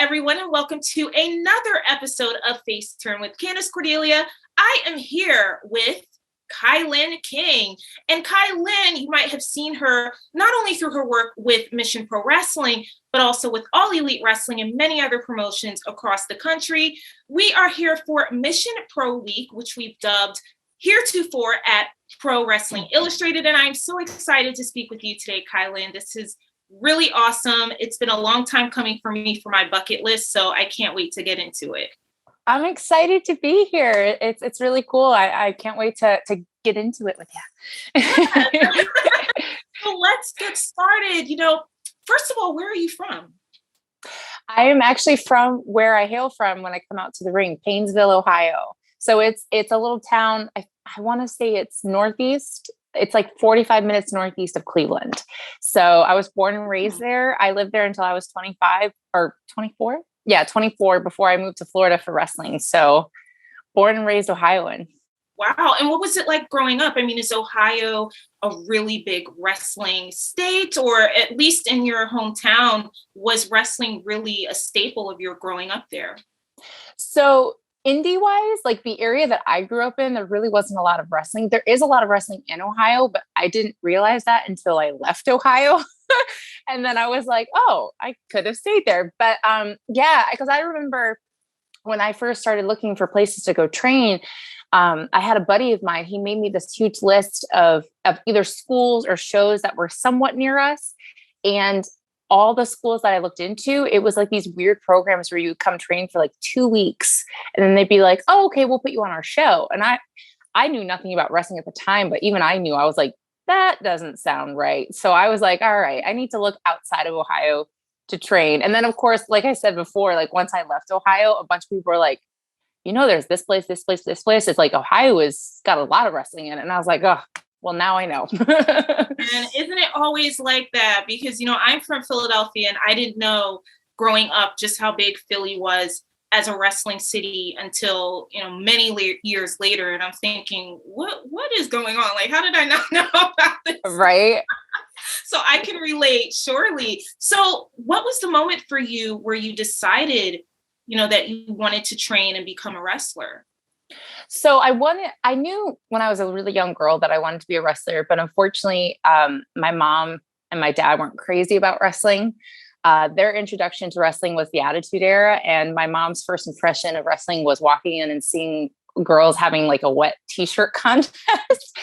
everyone, and welcome to another episode of FaceTurn with Candace, Cordelia. I am here with KiLynn King. And KiLynn, you might have seen her not only through her work with Mission Pro Wrestling, but also with All Elite Wrestling and many other promotions across the country. We are here for Mission Pro Week, which we've dubbed heretofore at Pro Wrestling Illustrated. And I'm so excited to speak with you today, KiLynn. This is really awesome. It's been a long time coming for me for my bucket list, so I can't wait to get into it. I'm excited to be here. It's really cool. I can't wait to get into it with you. So let's get started. First of all, where are you from? I am actually from where I hail from when I come out to the ring, Paynesville, Ohio. So it's a little town. I want to say it's northeast. It's like 45 minutes northeast of Cleveland. So I was born and raised there. I lived there until I was 25 or 24. Yeah, 24 before I moved to Florida for wrestling. So born and raised Ohioan. Wow. And what was it like growing up? I mean, is Ohio a really big wrestling state, or at least in your hometown, was wrestling really a staple of your growing up there? So indie wise, like the area that I grew up in, there really wasn't a lot of wrestling. There is a lot of wrestling in Ohio, but I didn't realize that until I left Ohio. And then I was like, oh, I could have stayed there. But yeah, because I remember when I first started looking for places to go train, I had a buddy of mine. He made me this huge list of either schools or shows that were somewhat near us. And all the schools that I looked into, it was like these weird programs where you come train for like 2 weeks and then they'd be like, oh, okay, we'll put you on our show. And I knew nothing about wrestling at the time, but even I knew, I was like, that doesn't sound right. So I was like, all right, I need to look outside of Ohio to train. And then of course, like I said before, like once I left Ohio, a bunch of people were like, there's this place, this place, this place. It's like Ohio has got a lot of wrestling in it. And I was like, oh, well, now I know. And isn't it always like that? Because, I'm from Philadelphia and I didn't know growing up just how big Philly was as a wrestling city until, many years later. And I'm thinking, what is going on? Like, how did I not know about this? Right. So I can relate, surely. So what was the moment for you where you decided, that you wanted to train and become a wrestler? So I knew when I was a really young girl that I wanted to be a wrestler, but unfortunately, my mom and my dad weren't crazy about wrestling. Their introduction to wrestling was the Attitude Era. And my mom's first impression of wrestling was walking in and seeing girls having like a wet t-shirt contest.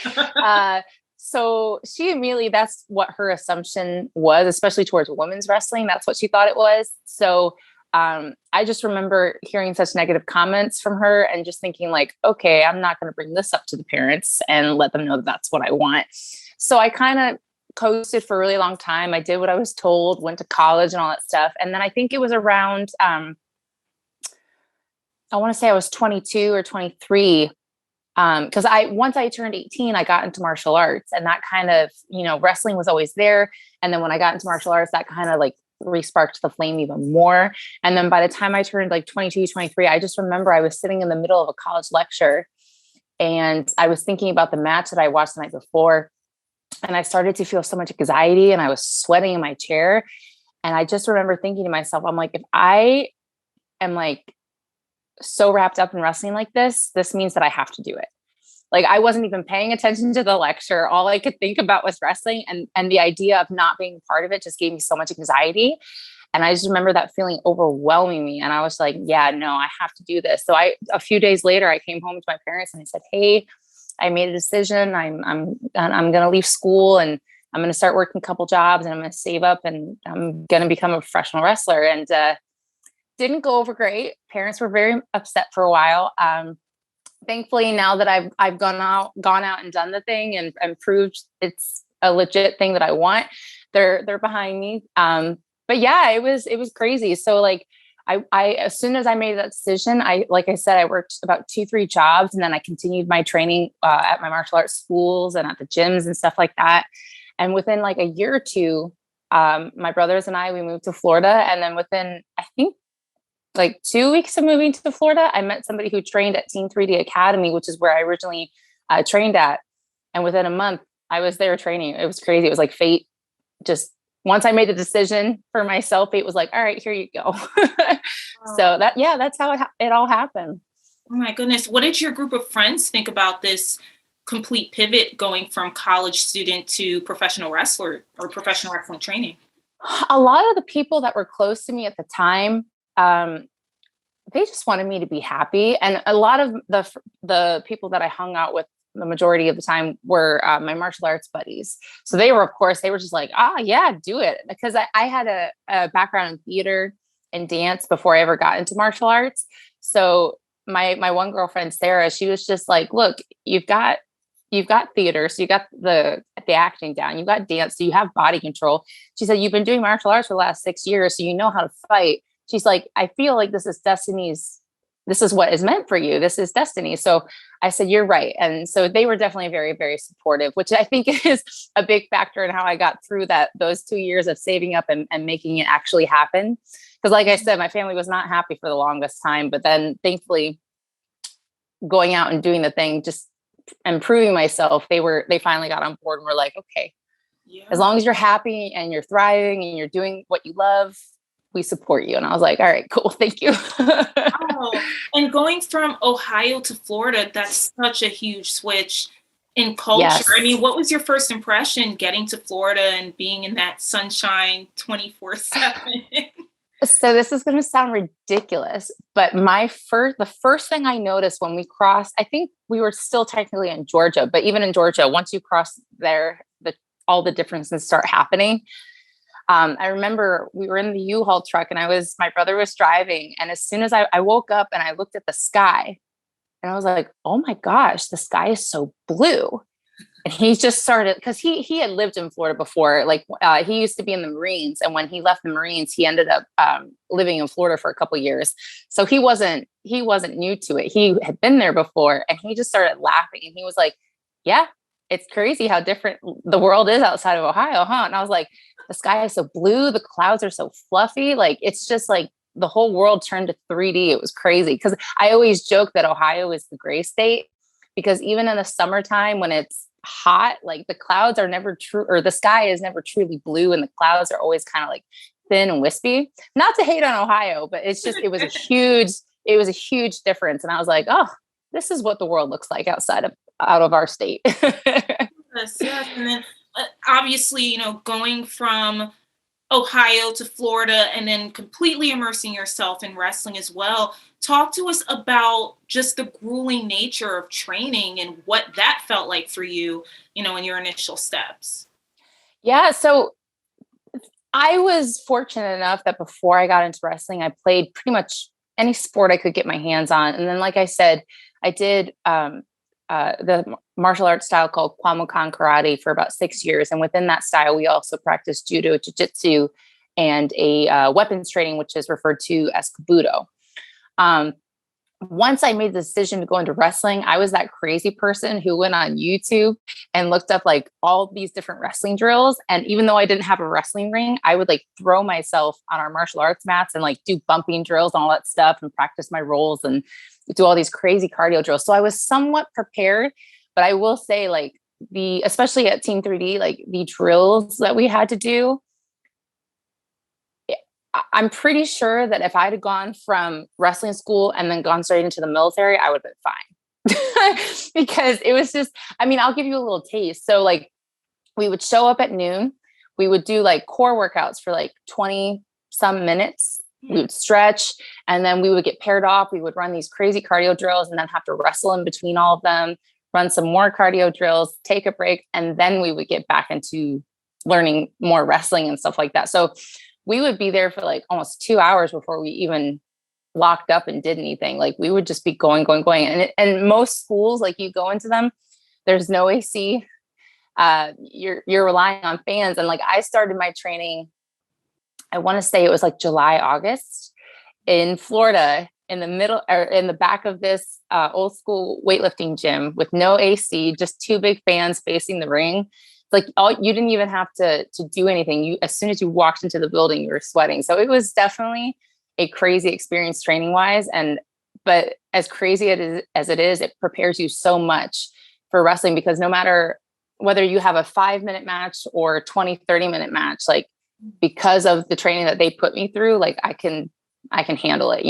So she immediately, that's what her assumption was, especially towards women's wrestling. That's what she thought it was. So I just remember hearing such negative comments from her and just thinking like, okay, I'm not going to bring this up to the parents and let them know that that's what I want. So I kind of coasted for a really long time. I did what I was told, went to college and all that stuff. And then I think it was around, I want to say I was 22 or 23. Because once I turned 18, I got into martial arts, and that kind of, wrestling was always there. And then when I got into martial arts, that kind of like re-sparked the flame even more. And then by the time I turned like 22, 23, I just remember I was sitting in the middle of a college lecture and I was thinking about the match that I watched the night before. And I started to feel so much anxiety and I was sweating in my chair. And I just remember thinking to myself, I'm like, if I am like so wrapped up in wrestling like this means that I have to do it. Like I wasn't even paying attention to the lecture. All I could think about was wrestling, and the idea of not being part of it just gave me so much anxiety. And I just remember that feeling overwhelming me. And I was like, yeah, no, I have to do this. So a few days later, I came home to my parents and I said, hey, I made a decision. I'm going to leave school and I'm going to start working a couple jobs and I'm going to save up and I'm going to become a professional wrestler. And didn't go over great. Parents were very upset for a while. Thankfully, now that I've gone out and done the thing and proved it's a legit thing that I want, they're behind me. But yeah, it was crazy. So like I as soon as I made that decision, like I said, I worked about 2-3 jobs, and then I continued my training at my martial arts schools and at the gyms and stuff like that. And within like a year or two, my brothers and we moved to Florida. And then within, I think, like 2 weeks of moving to Florida, I met somebody who trained at Team 3D Academy, which is where I originally trained at. And within a month, I was there training. It was crazy. It was like fate just, once I made the decision for myself, it was like, all right, here you go. So that's how it all happened. Oh my goodness. What did your group of friends think about this complete pivot going from college student to professional wrestler or professional wrestling training? A lot of the people that were close to me at the time, they just wanted me to be happy. And a lot of the people that I hung out with the majority of the time were my martial arts buddies. So they were just like, yeah, do it. Because I had a background in theater and dance before I ever got into martial arts. So my one girlfriend, Sarah, she was just like, look, you've got theater, so you got the acting down, you've got dance, so you have body control. She said, you've been doing martial arts for the last 6 years, so you know how to fight. She's like, I feel like this is what is meant for you. This is destiny. So I said, you're right. And so they were definitely very, very supportive, which I think is a big factor in how I got through those 2 years of saving up and making it actually happen. Because like I said, my family was not happy for the longest time, but then thankfully going out and doing the thing, just improving myself, they finally got on board and were like, okay, as long as you're happy and you're thriving and you're doing what you love, we support you. And I was like, all right, cool. Thank you. And going from Ohio to Florida, that's such a huge switch in culture. Yes. I mean, what was your first impression getting to Florida and being in that sunshine 24/7? So this is going to sound ridiculous, but the first thing I noticed when we crossed, I think we were still technically in Georgia, but even in Georgia, once you cross there, all the differences start happening. I remember we were in the U-Haul truck and my brother was driving. And as soon as I woke up and I looked at the sky and I was like, oh my gosh, the sky is so blue. And he just started, because he had lived in Florida before. Like he used to be in the Marines. And when he left the Marines, he ended up living in Florida for a couple of years. So he wasn't new to it. He had been there before and he just started laughing. And he was like, yeah, it's crazy how different the world is outside of Ohio, huh? And I was like, the sky is so blue. The clouds are so fluffy. Like, it's just like the whole world turned to 3D. It was crazy. Because I always joke that Ohio is the gray state, because even in the summertime when it's hot, like the clouds are never true, or the sky is never truly blue. And the clouds are always kind of like thin and wispy. Not to hate on Ohio, but it was a huge difference. And I was like, oh, this is what the world looks like out of our state. Yes. And then obviously, going from Ohio to Florida and then completely immersing yourself in wrestling as well. Talk to us about just the grueling nature of training and what that felt like for you, in your initial steps. Yeah. So I was fortunate enough that before I got into wrestling, I played pretty much any sport I could get my hands on. And then, like I said, I did the martial arts style called Kwamukan karate for about 6 years. And within that style, we also practiced judo, jiu-jitsu, and a weapons training, which is referred to as kabuto. Once I made the decision to go into wrestling, I was that crazy person who went on YouTube and looked up like all these different wrestling drills. And even though I didn't have a wrestling ring, I would like throw myself on our martial arts mats and like do bumping drills and all that stuff and practice my rolls and do all these crazy cardio drills. So I was somewhat prepared, but I will say like especially at Team 3D, like the drills that we had to do, I'm pretty sure that if I'd have gone from wrestling school and then gone straight into the military, I would have been fine. Because it was just, I'll give you a little taste. So like we would show up at noon, we would do like core workouts for like 20 some minutes. We would stretch and then we would get paired off. We would run these crazy cardio drills and then have to wrestle in between all of them, run some more cardio drills, take a break. And then we would get back into learning more wrestling and stuff like that. So we would be there for like almost 2 hours before we even locked up and did anything. Like we would just be going. And most schools, like you go into them, there's no AC. You're relying on fans. And like I started my training, I want to say it was like July, August in Florida, in the middle or in the back of this old school weightlifting gym with no AC, just 2 big fans facing the ring. Like you didn't even have to do anything. As soon as you walked into the building, you were sweating. So it was definitely a crazy experience training wise. But as crazy as it is, it prepares you so much for wrestling, because no matter whether you have a 5-minute match or 20, 30-minute match, like because of the training that they put me through, like I can handle it,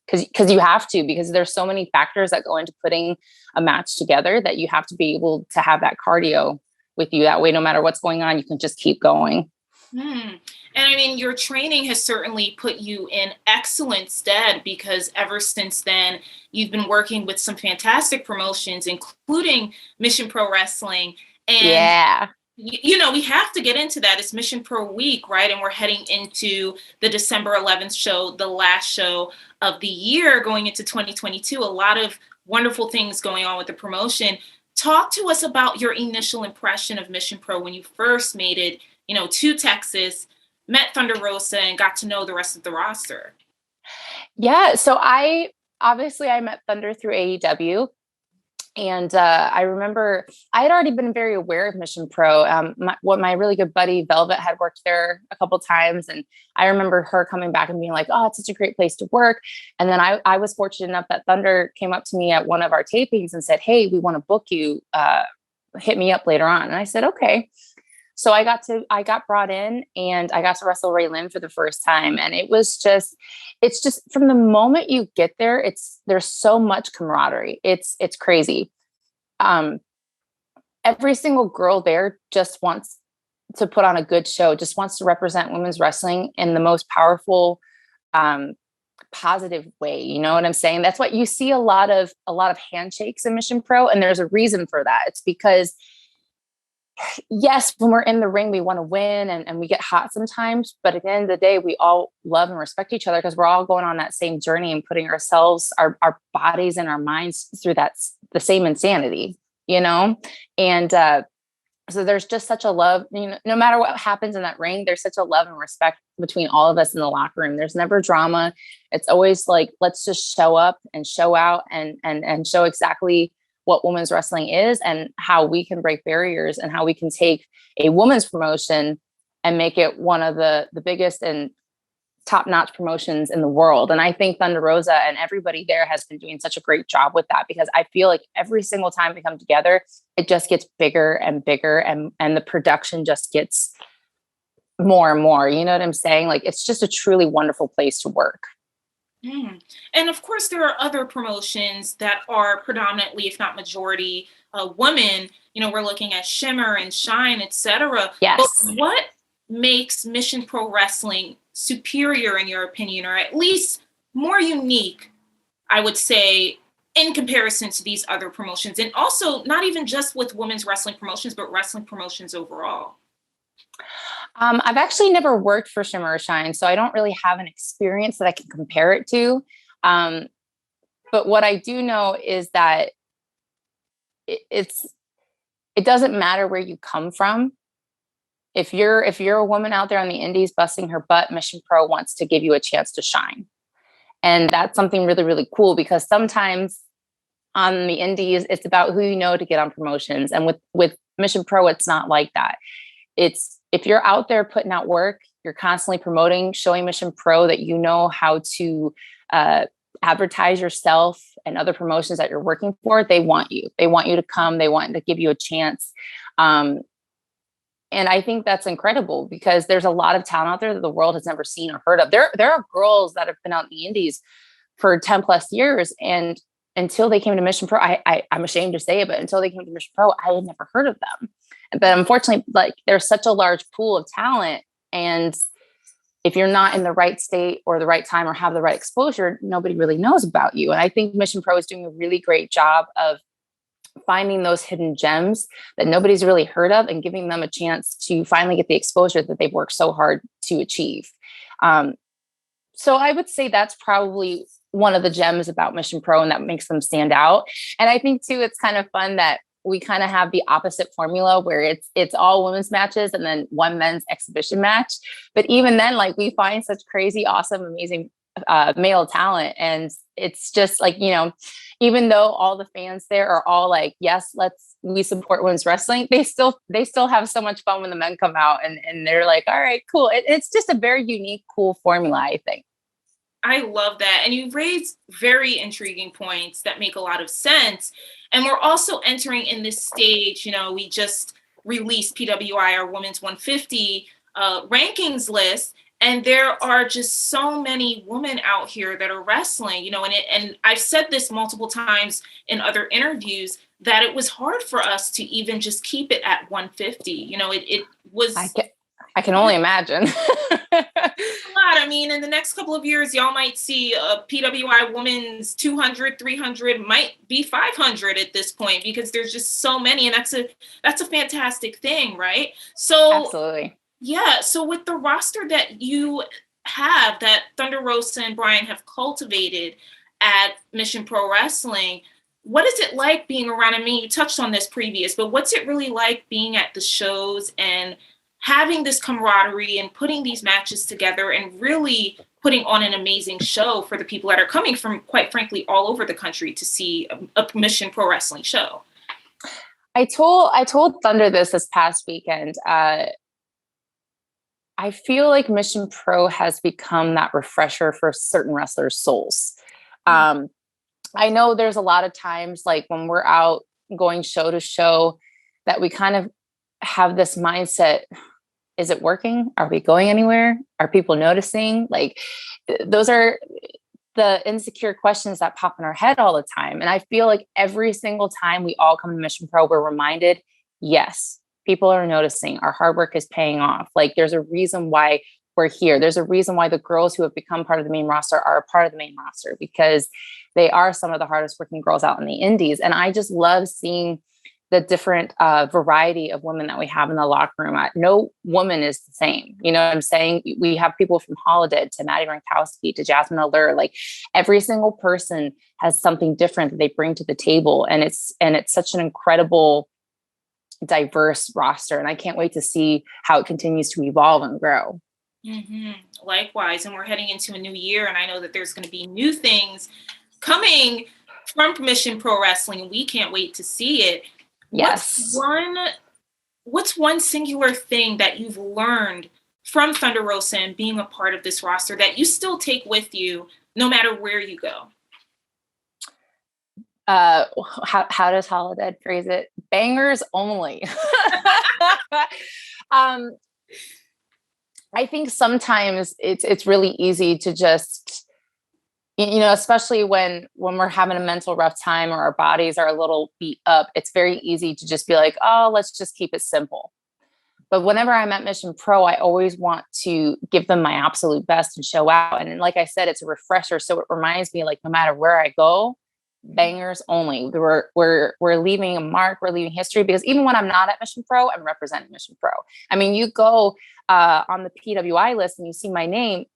because you have to, because there's so many factors that go into putting a match together that you have to be able to have that cardio with you. That way, no matter what's going on, you can just keep going. And I mean, your training has certainly put you in excellent stead, because ever since then, you've been working with some fantastic promotions, including Mission Pro Wrestling. And, yeah, we have to get into that. It's Mission Pro Week, right? And we're heading into the December 11th show, the last show of the year, going into 2022. A lot of wonderful things going on with the promotion. Talk to us about your initial impression of Mission Pro when you first made it, to Texas, met Thunder Rosa, and got to know the rest of the roster. Yeah. So I met Thunder through AEW. And I remember I had already been very aware of Mission Pro. My really good buddy Velvet had worked there a couple of times. And I remember her coming back and being like, oh, it's such a great place to work. And then I was fortunate enough that Thunder came up to me at one of our tapings and said, hey, we want to book you. Hit me up later on. And I said, okay. So I got brought in and I got to wrestle Ray Lynn for the first time. And it's just from the moment you get there, there's so much camaraderie. It's crazy. Every single girl there just wants to put on a good show, just wants to represent women's wrestling in the most powerful, positive way. You know what I'm saying? That's what you see a lot of handshakes in Mission Pro. And there's a reason for that. It's because yes, when we're in the ring, we want to win and we get hot sometimes. But at the end of the day, we all love and respect each other because we're all going on that same journey and putting ourselves, our bodies and our minds through the same insanity, And so there's just such a love, no matter what happens in that ring, there's such a love and respect between all of us in the locker room. There's never drama. It's always like, let's just show up and show out and show exactly what women's wrestling is and how we can break barriers and how we can take a women's promotion and make it one of the biggest and top-notch promotions in the world. And I think Thunder Rosa and everybody there has been doing such a great job with that, because I feel like every single time we come together, it just gets bigger and bigger and the production just gets more and more. You know what I'm saying? Like, it's just a truly wonderful place to work. And of course, there are other promotions that are predominantly, if not majority, women. We're looking at Shimmer and Shine, etc. Yes. But what makes Mission Pro Wrestling superior, in your opinion, or at least more unique, I would say, in comparison to these other promotions? And also, not even just with women's wrestling promotions, but wrestling promotions overall. I've actually never worked for Shimmer or Shine, so I don't really have an experience that I can compare it to. But what I do know is that it doesn't matter where you come from. If you're a woman out there on the indies busting her butt, Mission Pro wants to give you a chance to shine. And that's something really, really cool, because sometimes on the indies, it's about who you know to get on promotions. And with Mission Pro, it's not like that. If you're out there putting out work, you're constantly promoting, showing Mission Pro that you know how to advertise yourself and other promotions that you're working for. They want you. They want you to come. They want to give you a chance. And I think that's incredible, because there's a lot of talent out there that the world has never seen or heard of. There are girls that have been out in the indies for 10 plus years. And until they came to Mission Pro, I'm ashamed to say it, but until they came to Mission Pro, I had never heard of them. But unfortunately, like, there's such a large pool of talent. And if you're not in the right state or the right time or have the right exposure, nobody really knows about you. And I think Mission Pro is doing a really great job of finding those hidden gems that nobody's really heard of and giving them a chance to finally get the exposure that they've worked so hard to achieve. So I would say that's probably one of the gems about Mission Pro, and that makes them stand out. And I think too, it's kind of fun that we kind of have the opposite formula where it's all women's matches and then one men's exhibition match. But even then, like, we find such crazy, awesome, amazing male talent. And it's just like, even though all the fans there are all like, yes, we support women's wrestling, they still have so much fun when the men come out and they're like, all right, cool. It's just a very unique, cool formula, I think. I love that. And you raised very intriguing points that make a lot of sense. And we're also entering in this stage, we just released PWI, our Women's 150 rankings list. And there are just so many women out here that are wrestling, and I've said this multiple times in other interviews that it was hard for us to even just keep it at 150. It was. I can only imagine. A lot. I mean, in the next couple of years, y'all might see a PWI women's 200, 300, might be 500 at this point, because there's just so many, and that's a fantastic thing, right? So absolutely. Yeah. So with the roster that you have, that Thunder Rosa and Brian have cultivated at Mission Pro Wrestling, what is it like being around? I mean, you touched on this previous, but what's it really like being at the shows and having this camaraderie and putting these matches together and really putting on an amazing show for the people that are coming from, quite frankly, all over the country to see a Mission Pro Wrestling show? I told Thunder this past weekend. I feel like Mission Pro has become that refresher for certain wrestlers' souls. I know there's a lot of times, like when we're out going show to show, that we kind of have this mindset: is it working? Are we going anywhere? Are people noticing? Like, those are the insecure questions that pop in our head all the time. And I feel like every single time we all come to Mission Pro, we're reminded, yes, people are noticing. Our hard work is paying off. Like, there's a reason why we're here. There's a reason why the girls who have become part of the main roster are a part of the main roster, because they are some of the hardest working girls out in the indies. And I just love seeing the different variety of women that we have in the locker room. No woman is the same. You know what I'm saying? We have people from Holiday to Maddie Rankowski to Jasmine Allure. Like, every single person has something different that they bring to the table. And it's such an incredible, diverse roster. And I can't wait to see how it continues to evolve and grow. Mm-hmm. Likewise. And we're heading into a new year. And I know that there's going to be new things coming from Mission Pro Wrestling. We can't wait to see it. Yes. What's one singular thing that you've learned from Thunder Rosa and being a part of this roster that you still take with you no matter where you go? How does Holiday phrase it? Bangers only. I think sometimes it's really easy to just, especially when we're having a mental rough time or our bodies are a little beat up, it's very easy to just be like, oh, let's just keep it simple. But whenever I'm at Mission Pro, I always want to give them my absolute best and show out. And like I said, it's a refresher. So it reminds me, like, no matter where I go, bangers only. We're leaving a mark. We're leaving history, because even when I'm not at Mission Pro, I'm representing Mission Pro. I mean, you go on the PWI list and you see my name.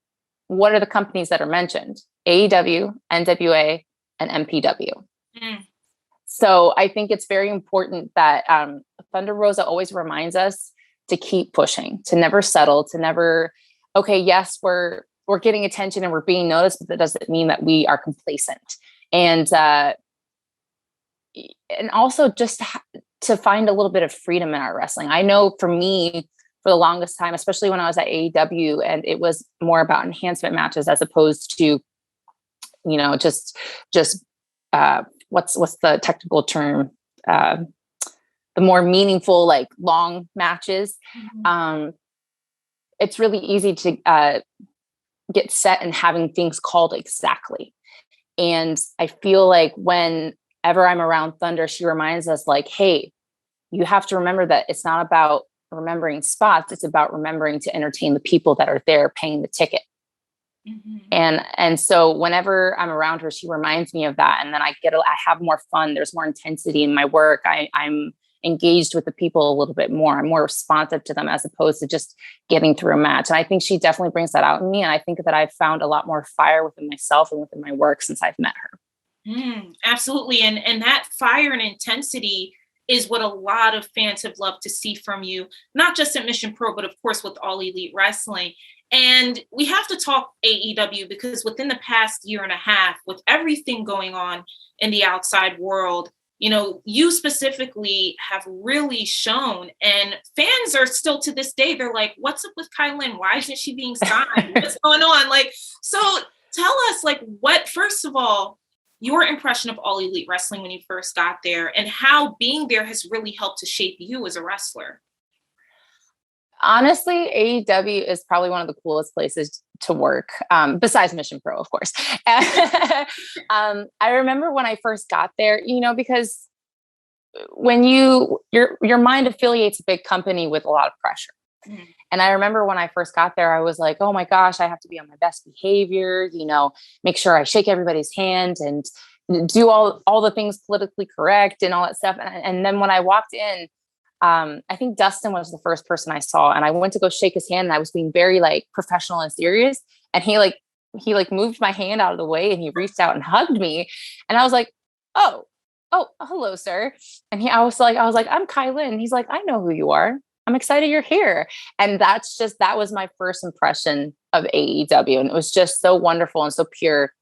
What are the companies that are mentioned? AEW, NWA, and MPW. So I think it's very important that Thunder Rosa always reminds us to keep pushing, to never settle, to never, okay, yes, we're getting attention and we're being noticed, but that doesn't mean that we are complacent. And also just to find a little bit of freedom in our wrestling. I know for me, for the longest time, especially when I was at AEW, and it was more about enhancement matches as opposed to, just what's the technical term? The more meaningful, like, long matches. Mm-hmm. It's really easy to get set in having things called exactly. And I feel like whenever I'm around Thunder, she reminds us, like, hey, you have to remember that it's not about remembering spots. It's about remembering to entertain the people that are there paying the ticket. Mm-hmm. And so whenever I'm around her, she reminds me of that. And then I have more fun. There's more intensity in my work. I'm engaged with the people a little bit more. I'm more responsive to them as opposed to just getting through a match. And I think she definitely brings that out in me. And I think that I've found a lot more fire within myself and within my work since I've met her. Absolutely. And that fire and intensity is what a lot of fans have loved to see from you, not just at Mission Pro, but of course with All Elite Wrestling. And we have to talk AEW, because within the past year and a half, with everything going on in the outside world, you specifically have really shown, and fans are still to this day, they're like, what's up with KiLynn? Why isn't she being signed? What's going on? Like, so tell us, like, first of all, your impression of All Elite Wrestling when you first got there, and how being there has really helped to shape you as a wrestler. Honestly, AEW is probably one of the coolest places to work, besides Mission Pro, of course. I remember when I first got there, because when your mind affiliates a big company with a lot of pressure. Mm-hmm. And I remember when I first got there, I was like, oh my gosh, I have to be on my best behavior, make sure I shake everybody's hand and do all the things politically correct and all that stuff. And then when I walked in, I think Dustin was the first person I saw, and I went to go shake his hand, and I was being very like professional and serious. And he moved my hand out of the way, and he reached out and hugged me. And I was like, oh, hello, sir. And I was like, I'm KiLynn. He's like, I know who you are. I'm excited you're here. And that was my first impression of AEW. And it was just so wonderful and so pure.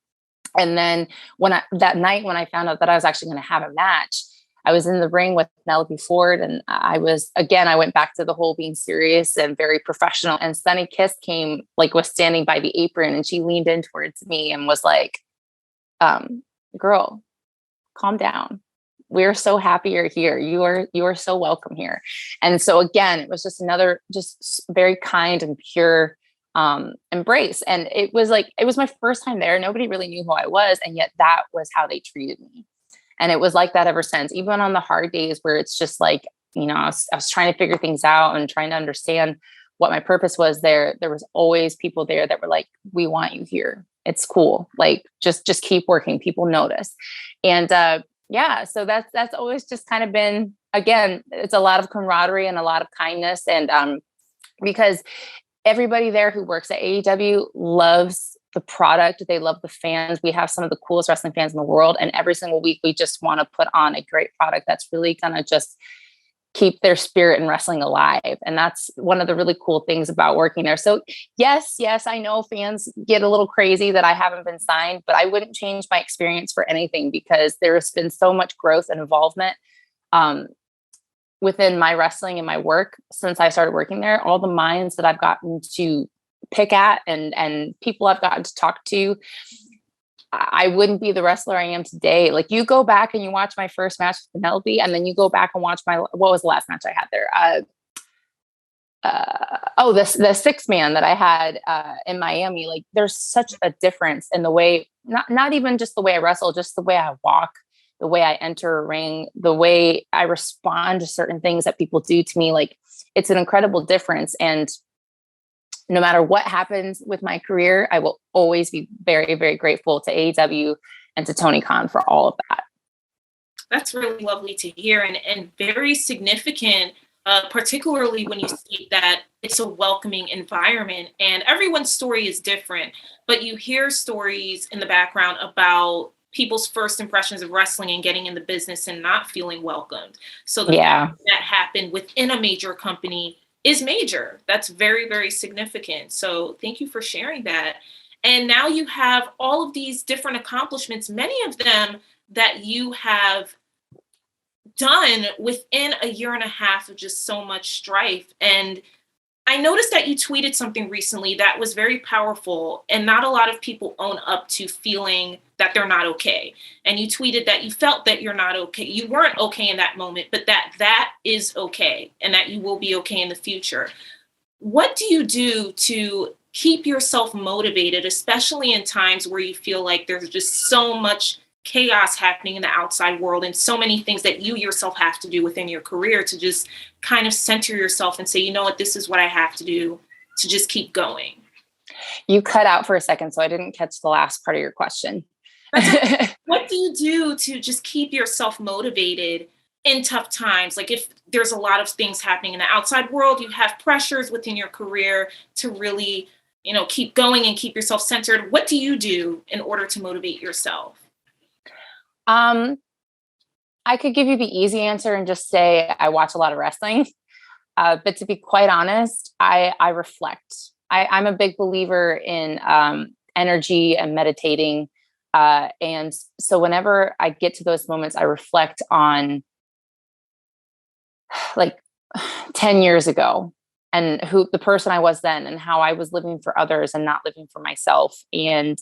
And then that night when I found out that I was actually going to have a match, I was in the ring with Penelope Ford, and I went back to the whole being serious and very professional. And Sunny Kiss was standing by the apron, and she leaned in towards me and was like, girl, calm down. We're so happy you're here. You are so welcome here. And so again, it was just another, just very kind and pure embrace. And it was my first time there. Nobody really knew who I was. And yet that was how they treated me. And it was like that ever since, even on the hard days where it's just like, I was trying to figure things out and trying to understand what my purpose was there. There was always people there that were like, we want you here. It's cool. Like, just keep working. People notice. And, so that's always just kind of been, again, it's a lot of camaraderie and a lot of kindness. And, because everybody there who works at AEW loves the product. They love the fans. We have some of the coolest wrestling fans in the world. And every single week, we just want to put on a great product that's really going to just keep their spirit in wrestling alive. And that's one of the really cool things about working there. So yes, I know fans get a little crazy that I haven't been signed, but I wouldn't change my experience for anything, because there has been so much growth and involvement within my wrestling and my work since I started working there. All the minds that I've gotten to pick at and people I've gotten to talk to, I wouldn't be the wrestler I am today. Like, you go back and you watch my first match with Penelope, and then you go back and watch what was the last match I had there? The 6-man that I had in Miami. Like, there's such a difference in the way, not even just the way I wrestle, just the way I walk, the way I enter a ring, the way I respond to certain things that people do to me. Like, it's an incredible difference. And no matter what happens with my career, I will always be very, very grateful to AEW and to Tony Khan for all of that. That's really lovely to hear, and very significant, particularly when you see that it's a welcoming environment. And everyone's story is different, but you hear stories in the background about people's first impressions of wrestling and getting in the business and not feeling welcomed. So the fact that happened within a major company is major. That's very, very significant. So thank you for sharing that. And now you have all of these different accomplishments, many of them that you have done within a year and a half of just so much strife. And I noticed that you tweeted something recently that was very powerful, and not a lot of people own up to feeling that they're not okay. And you tweeted that you felt that you're not okay. You weren't okay in that moment, but that is okay, and that you will be okay in the future. What do you do to keep yourself motivated, especially in times where you feel like there's just so much chaos happening in the outside world and so many things that you yourself have to do within your career to just kind of center yourself and say, you know what, this is what I have to do to just keep going? You cut out for a second, so I didn't catch the last part of your question. What do you do to just keep yourself motivated in tough times? Like, if there's a lot of things happening in the outside world, you have pressures within your career to really, keep going and keep yourself centered. What do you do in order to motivate yourself? I could give you the easy answer and just say I watch a lot of wrestling. But to be quite honest, I reflect. I'm a big believer in energy and meditating. And so whenever I get to those moments, I reflect on like 10 years ago and who the person I was then and how I was living for others and not living for myself. And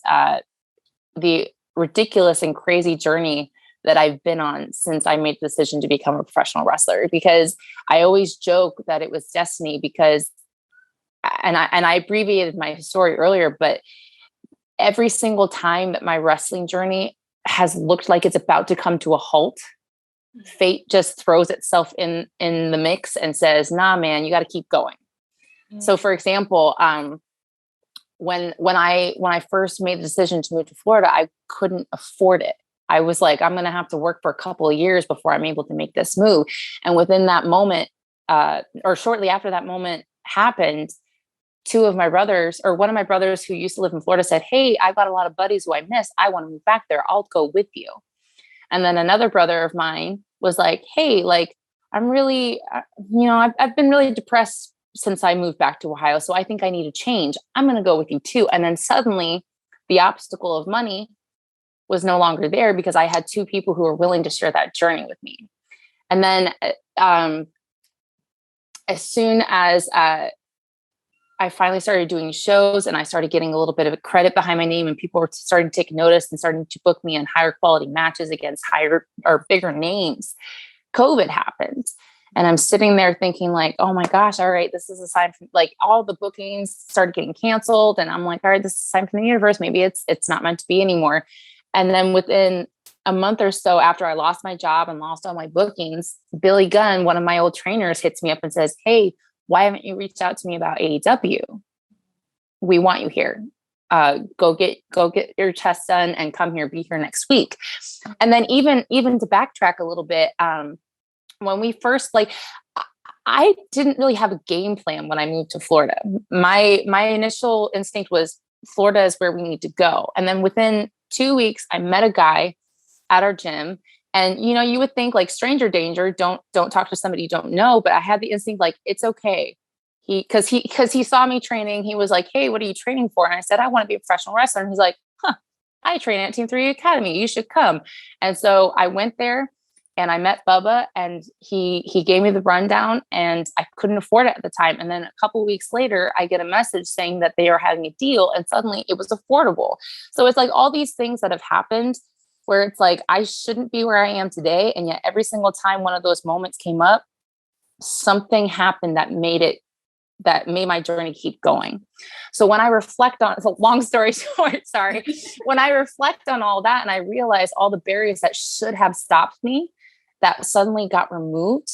the ridiculous and crazy journey that I've been on since I made the decision to become a professional wrestler, because I always joke that it was destiny, because and I abbreviated my story earlier, but every single time that my wrestling journey has looked like it's about to come to a halt, fate just throws itself in the mix and says, nah, man, you got to keep going. So for example, when I first made the decision to move to Florida, I couldn't afford it. I was like, I'm going to have to work for a couple of years before I'm able to make this move. And within that moment, or shortly after that moment happened, one of my brothers who used to live in Florida said, hey, I've got a lot of buddies who I miss. I want to move back there. I'll go with you. And then another brother of mine was like, hey, like, I'm really, I've been really depressed since I moved back to Ohio. So I think I need a change. I'm going to go with you too. And then suddenly the obstacle of money was no longer there because I had two people who were willing to share that journey with me. And then as soon as I finally started doing shows and I started getting a little bit of a credit behind my name and people were starting to take notice and starting to book me in higher quality matches against higher or bigger names, COVID happened. And I'm sitting there thinking like, oh my gosh, all right, this is a sign from, like, all the bookings started getting canceled. And I'm like, all right, this is a sign from the universe. Maybe it's not meant to be anymore. And then within a month or so after I lost my job and lost all my bookings, Billy Gunn, one of my old trainers, hits me up and says, hey, why haven't you reached out to me about AEW? We want you here. Go get your chest done and come here, be here next week. And then even to backtrack a little bit, when we first, like, I didn't really have a game plan when I moved to Florida. My initial instinct was Florida is where we need to go. And then within 2 weeks, I met a guy at our gym. And, you would think like stranger danger, don't talk to somebody you don't know. But I had the instinct, like, it's okay. Cause he saw me training. He was like, hey, what are you training for? And I said, I want to be a professional wrestler. And he's like, I train at Team 3 Academy. You should come. And so I went there and I met Bubba and he gave me the rundown and I couldn't afford it at the time. And then a couple of weeks later, I get a message saying that they are having a deal and suddenly it was affordable. So it's like all these things that have happened where it's like, I shouldn't be where I am today. And yet every single time one of those moments came up, something happened that made my journey keep going. So when I reflect on, it's a long story short, sorry. When I reflect on all that and I realize all the barriers that should have stopped me, that suddenly got removed,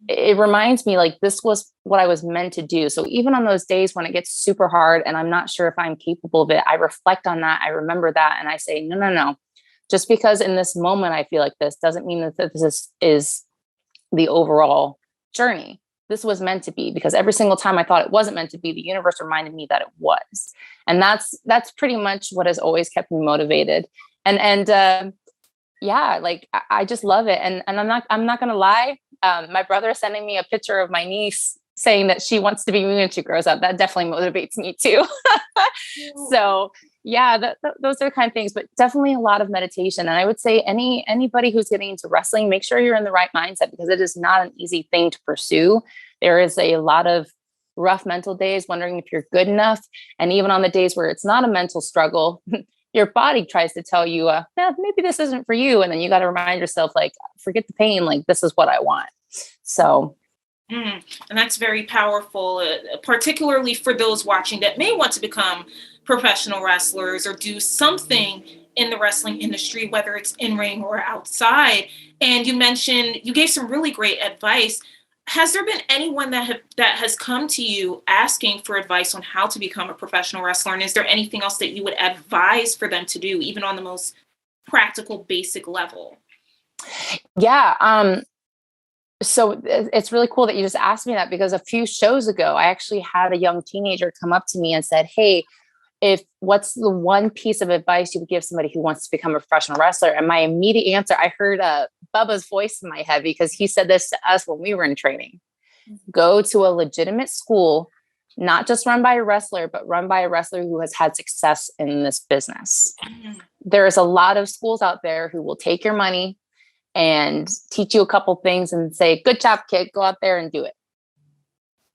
it reminds me like this was what I was meant to do. So even on those days when it gets super hard and I'm not sure if I'm capable of it, I reflect on that. I remember that. And I say, no. Just because in this moment I feel like this doesn't mean that this is the overall journey. This was meant to be, because every single time I thought it wasn't meant to be, the universe reminded me that it was. And that's pretty much what has always kept me motivated. And yeah, like I just love it. And I'm not going to lie. My brother is sending me a picture of my niece saying that she wants to be me when she grows up. That definitely motivates me too. So yeah, those are the kind of things, but definitely a lot of meditation. And I would say anybody who's getting into wrestling, make sure you're in the right mindset, because it is not an easy thing to pursue. There is a lot of rough mental days, wondering if you're good enough. And even on the days where it's not a mental struggle, your body tries to tell you, maybe this isn't for you. And then you got to remind yourself, like, forget the pain, like this is what I want. So. And that's very powerful, particularly for those watching that may want to become professional wrestlers or do something in the wrestling industry, whether it's in ring or outside. And you gave some really great advice. Has there been anyone that has come to you asking for advice on how to become a professional wrestler? And is there anything else that you would advise for them to do, even on the most practical, basic level? Yeah. So it's really cool that you just asked me that, because a few shows ago, I actually had a young teenager come up to me and said, hey, what's the one piece of advice you would give somebody who wants to become a professional wrestler? And my immediate answer, I heard Bubba's voice in my head, because he said this to us when we were in training. Go to a legitimate school, not just run by a wrestler, but run by a wrestler who has had success in this business. There's a lot of schools out there who will take your money and teach you a couple things and say, good job, kid, go out there and do it.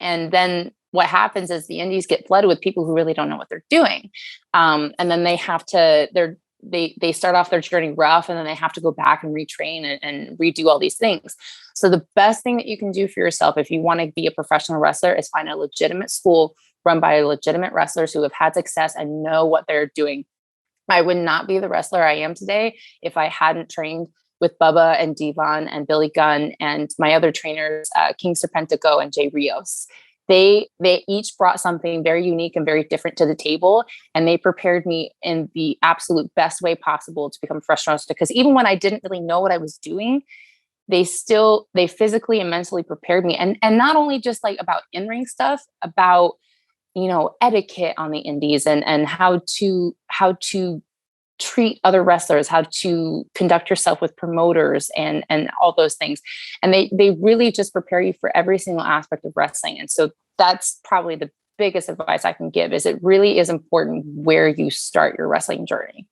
And then what happens is the indies get flooded with people who really don't know what they're doing. And then they have to, they start off their journey rough, and then they have to go back and retrain and redo all these things. So the best thing that you can do for yourself, if you want to be a professional wrestler, is find a legitimate school run by legitimate wrestlers who have had success and know what they're doing. I would not be the wrestler I am today if I hadn't trained with Bubba and Devon and Billy Gunn and my other trainers, King Serpentico and Jay Rios. They each brought something very unique and very different to the table, and they prepared me in the absolute best way possible to become a professional wrestler. Because even when I didn't really know what I was doing, they physically and mentally prepared me, and not only just like about in-ring stuff, about etiquette on the indies and how to treat other wrestlers, how to conduct yourself with promoters and all those things. And they really just prepare you for every single aspect of wrestling. And so that's probably the biggest advice I can give, is it really is important where you start your wrestling journey.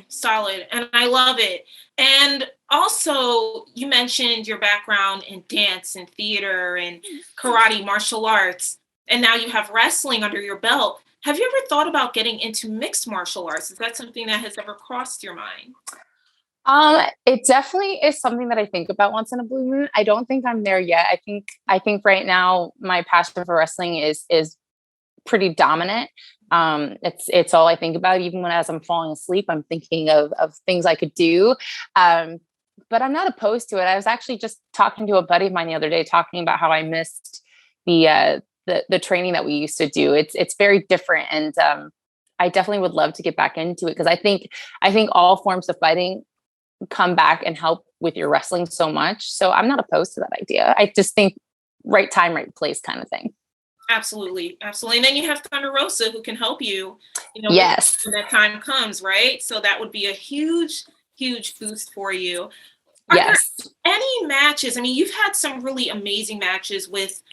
Solid. And I love it. And also you mentioned your background in dance and theater and karate, martial arts, and now you have wrestling under your belt. Have you ever thought about getting into mixed martial arts? Is that something that has ever crossed your mind? It definitely is something that I think about once in a blue moon. I don't think I'm there yet. I think right now my passion for wrestling is pretty dominant. It's all I think about. Even as I'm falling asleep, I'm thinking of things I could do. But I'm not opposed to it. I was actually just talking to a buddy of mine the other day, talking about how I missed the training that we used to do. It's very different. And, I definitely would love to get back into it, because I think all forms of fighting come back and help with your wrestling so much. So I'm not opposed to that idea. I just think right time, right place kind of thing. Absolutely. Absolutely. And then you have Thunder Rosa, who can help you, Yes, when that time comes, right? So that would be a huge, huge boost for you. Are yes. there any matches? I mean, you've had some really amazing matches with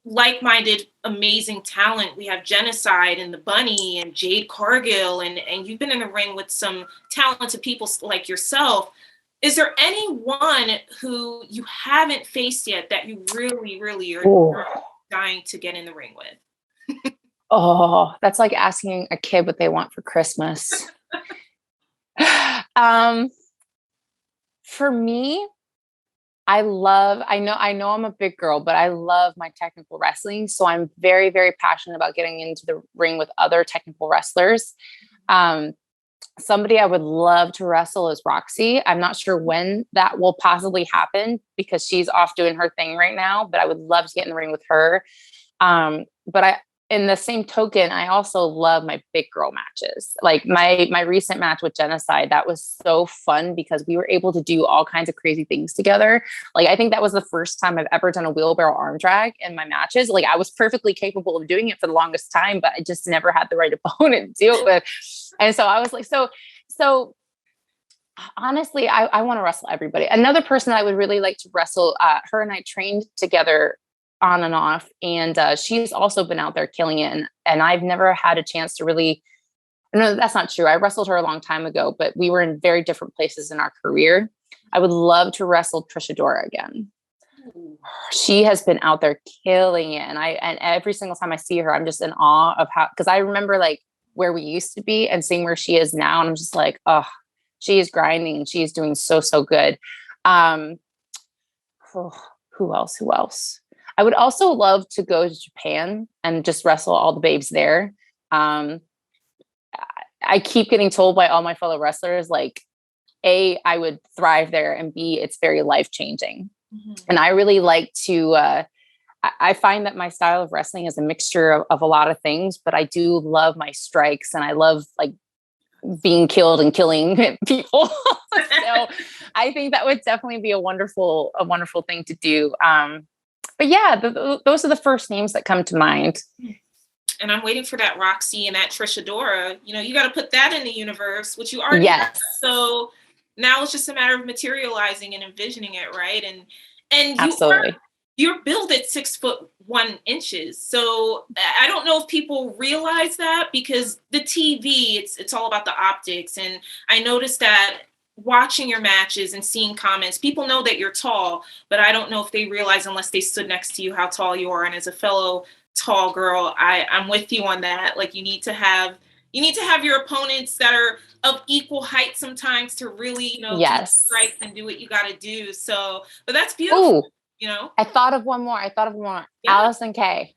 like-minded, amazing talent. We have Genocide and the Bunny and Jade Cargill, and you've been in the ring with some talented people like yourself. Is there anyone who you haven't faced yet that you really, really are dying to get in the ring with? Oh, that's like asking a kid what they want for Christmas. For me, I know I'm a big girl, but I love my technical wrestling. So I'm very, very passionate about getting into the ring with other technical wrestlers. Somebody I would love to wrestle is Roxy. I'm not sure when that will possibly happen, because she's off doing her thing right now, but I would love to get in the ring with her. But in the same token, I also love my big girl matches. Like my recent match with Genocide, that was so fun because we were able to do all kinds of crazy things together. Like, I think that was the first time I've ever done a wheelbarrow arm drag in my matches. Like, I was perfectly capable of doing it for the longest time, but I just never had the right opponent to do it with. And so I was like, so honestly, I want to wrestle everybody. Another person that I would really like to wrestle, her and I trained together on and off, and she's also been out there killing it. And I've never had a chance to really, no, that's not true. I wrestled her a long time ago, but we were in very different places in our career. I would love to wrestle Trisha Dora again. She has been out there killing it. And every single time I see her, I'm just in awe of how, because I remember like where we used to be and seeing where she is now. And I'm just like, oh, she is grinding and she is doing so, so good. Who else? I would also love to go to Japan and just wrestle all the babes there. I keep getting told by all my fellow wrestlers, like, A, I would thrive there, and B, it's very life-changing. Mm-hmm. And I really like to, I find that my style of wrestling is a mixture of a lot of things, but I do love my strikes, and I love like being killed and killing people. So I think that would definitely be a wonderful thing to do. But yeah, those are the first names that come to mind. And I'm waiting for that Roxy and that Trisha Dora. You got to put that in the universe, which you already have. So now it's just a matter of materializing and envisioning it, right? And absolutely, you're built at 6'1". So I don't know if people realize that, because the TV, it's all about the optics. And I noticed that watching your matches and seeing comments, people know that you're tall, but I don't know if they realize, unless they stood next to you, how tall you are. And as a fellow tall girl, I'm with you on that. Like, you need to have your opponents that are of equal height sometimes to really, yes, strike and do what you got to do. So, but that's beautiful. I thought of one more. Yeah. Allison Kay.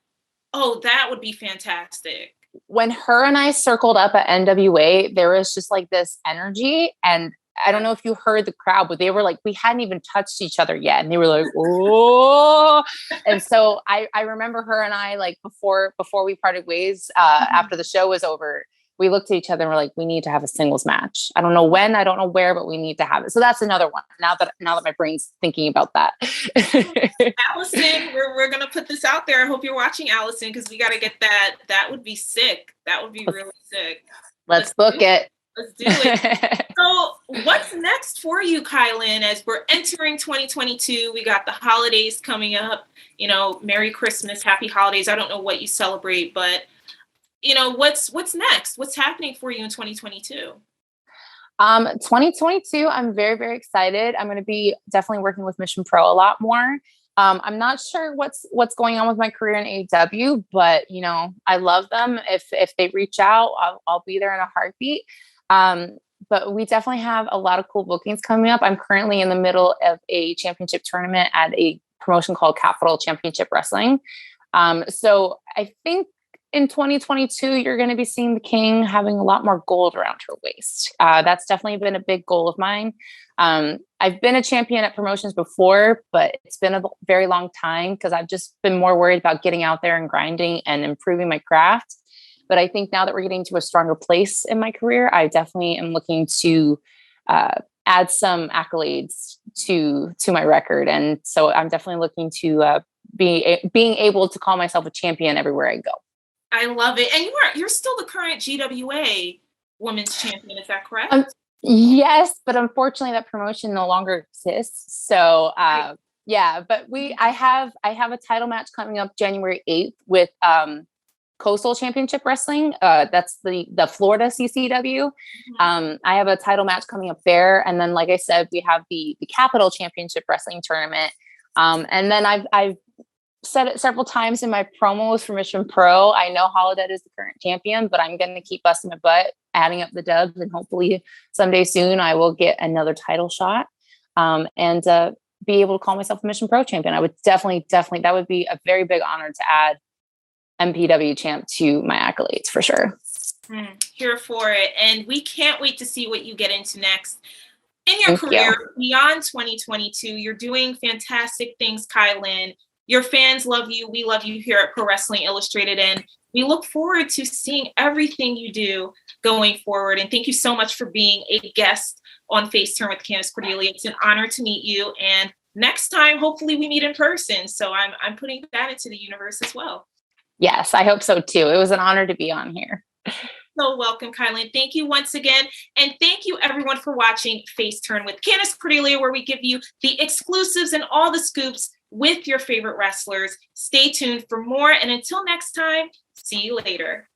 Oh, that would be fantastic. When her and I circled up at NWA, there was just like this energy. And I don't know if you heard the crowd, but they were like, we hadn't even touched each other yet. And they were like, oh. And so I remember her and I, like before we parted ways, after the show was over, we looked at each other and we're like, we need to have a singles match. I don't know when, I don't know where, but we need to have it. So that's another one. Now that my brain's thinking about that. Allison, we're going to put this out there. I hope you're watching, Allison, because we got to get that. That would be sick. That would be really sick. Let's book it. Let's do it. So what's next for you, KiLynn, as we're entering 2022? We got the holidays coming up, Merry Christmas, Happy Holidays. I don't know what you celebrate, but what's next? What's happening for you in 2022? 2022, I'm very, very excited. I'm going to be definitely working with Mission Pro a lot more. I'm not sure what's going on with my career in AEW, but I love them. If they reach out, I'll be there in a heartbeat. But we definitely have a lot of cool bookings coming up. I'm currently in the middle of a championship tournament at a promotion called Capital Championship Wrestling. So I think in 2022, you're going to be seeing the King having a lot more gold around her waist. That's definitely been a big goal of mine. I've been a champion at promotions before, but it's been a very long time because I've just been more worried about getting out there and grinding and improving my craft. But I think now that we're getting to a stronger place in my career, I definitely am looking to add some accolades to my record. And so I'm definitely looking to being able to call myself a champion everywhere I go. I love it. And you're still the current GWA Women's Champion, is that correct? Yes, but unfortunately that promotion no longer exists. So yeah, but I have a title match coming up January 8th with Coastal Championship Wrestling. That's the Florida CCW. I have a title match coming up there. And then, like I said, we have the Capital Championship Wrestling Tournament. And then I've said it several times in my promos for Mission Pro. I know Holodead is the current champion, but I'm going to keep busting my butt, adding up the dubs, and hopefully someday soon I will get another title shot and be able to call myself a Mission Pro champion. I would definitely, that would be a very big honor to add MPW champ to my accolades for sure. Here for it. And we can't wait to see what you get into next in your career beyond 2022. You're doing fantastic things, KiLynn. Your fans love you. We love you here at Pro Wrestling Illustrated. And we look forward to seeing everything you do going forward. And thank you so much for being a guest on FaceTurn with Candace Cordelia. It's an honor to meet you. And next time, hopefully we meet in person. So I'm putting that into the universe as well. Yes, I hope so too. It was an honor to be on here. So welcome, KiLynn. Thank you once again. And thank you everyone for watching FaceTurn with Candace Cordelia, where we give you the exclusives and all the scoops with your favorite wrestlers. Stay tuned for more. And until next time, see you later.